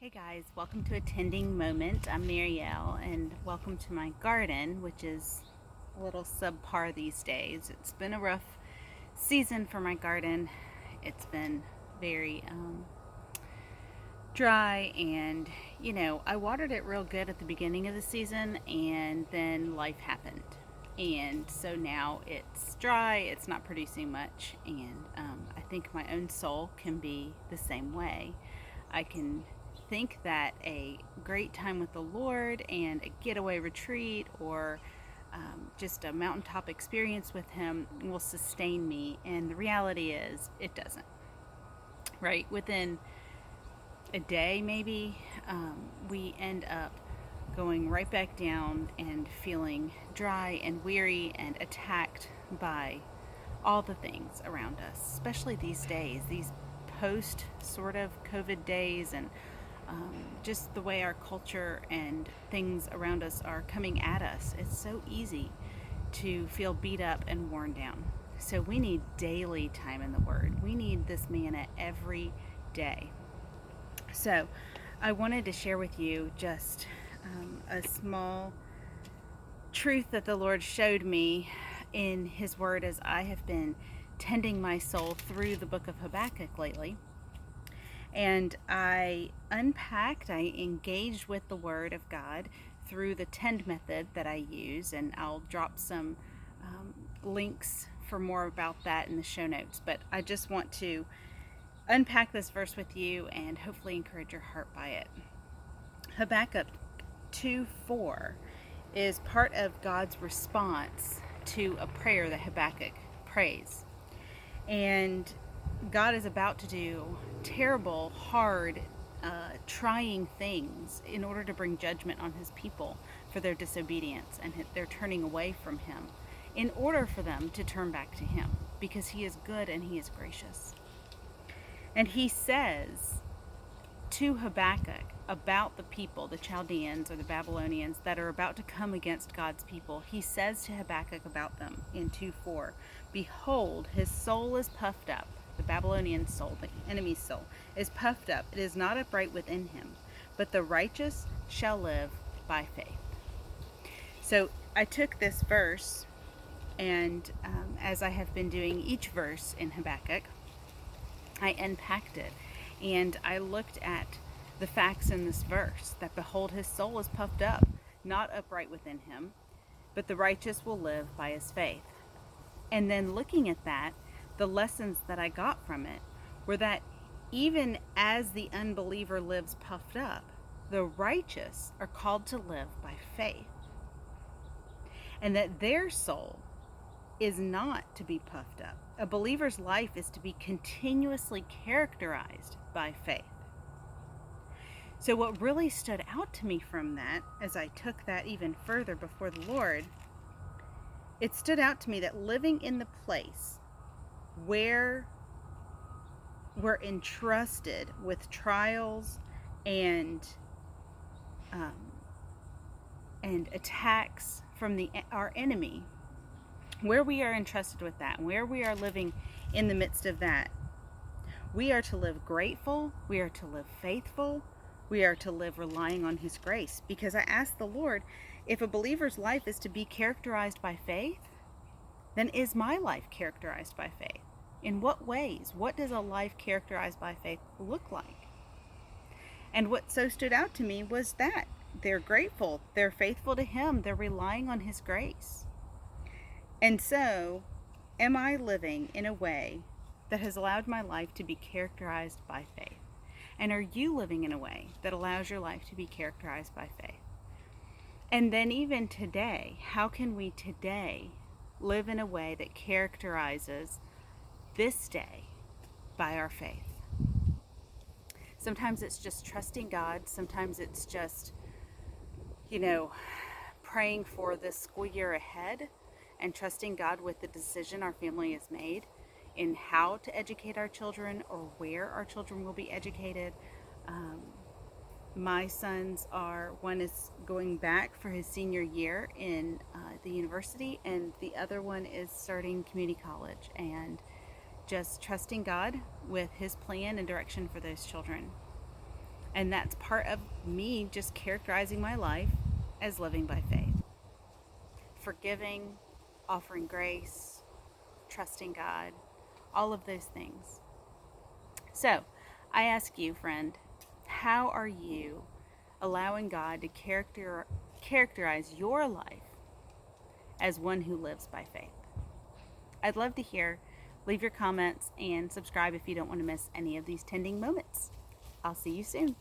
Hey guys, welcome to Attending Moment. I'm Marielle, and welcome to my garden, which is a little subpar these days. It's been a rough season for my garden. It's been very dry, and I watered it real good at the beginning of the season, and then life happened. And so now it's dry, it's not producing much, and I think my own soul can be the same way. I can think that a great time with the Lord and a getaway retreat or just a mountaintop experience with Him will sustain me. And the reality is, it doesn't. Right? Within a day, maybe, we end up going right back down and feeling dry and weary and attacked by all the things around us, especially these days, these post sort of COVID days, and just the way our culture and things around us are coming at us. It's so easy to feel beat up and worn down. So we need daily time in the Word. We need this manna every day. So I wanted to share with you just a small truth that the Lord showed me in His Word as I have been tending my soul through the book of Habakkuk lately. And I unpacked, I engaged with the Word of God through the tend method that I use, and I'll drop some links for more about that in the show notes. But I just want to unpack this verse with you and hopefully encourage your heart by it. Habakkuk 2:4 is part of God's response to a prayer that Habakkuk prays. And God is about to do terrible, hard, trying things in order to bring judgment on His people for their disobedience and their turning away from Him, in order for them to turn back to Him, because He is good and He is gracious. And He says to Habakkuk about the people, the Chaldeans or the Babylonians that are about to come against God's people. He says to Habakkuk about them in 2:4, "Behold, his soul is puffed up." The Babylonian soul, the enemy's soul, is puffed up. It is not upright within him, but the righteous shall live by faith. So I took this verse, and as I have been doing each verse in Habakkuk, I unpacked it, and I looked at the facts in this verse, that behold, his soul is puffed up, not upright within him, but the righteous will live by his faith. And then looking at that, the lessons that I got from it were that even as the unbeliever lives puffed up, the righteous are called to live by faith. And that their soul is not to be puffed up. A believer's life is to be continuously characterized by faith. So what really stood out to me from that, as I took that even further before the Lord, it stood out to me that living in the place where we're entrusted with trials and attacks from our enemy, where we are entrusted with that, where we are living in the midst of that, we are to live grateful, we are to live faithful, we are to live relying on His grace. Because I asked the Lord, if a believer's life is to be characterized by faith, then is my life characterized by faith? In what ways? What does a life characterized by faith look like? And what so stood out to me was that they're grateful, they're faithful to Him, they're relying on His grace. And so, am I living in a way that has allowed my life to be characterized by faith? And are you living in a way that allows your life to be characterized by faith? And then even today, how can we today live in a way that characterizes this day by our faith? Sometimes it's just trusting God. Sometimes it's just, praying for the school year ahead and trusting God with the decision our family has made in how to educate our children or where our children will be educated. My sons one is going back for his senior year in the university, and the other one is starting community college, and just trusting God with His plan and direction for those children. And that's part of me just characterizing my life as living by faith. Forgiving, offering grace, trusting God, all of those things. So, I ask you, friend, how are you allowing God to characterize your life as one who lives by faith? I'd love to hear. Leave your comments and subscribe if you don't want to miss any of these tending moments. I'll see you soon.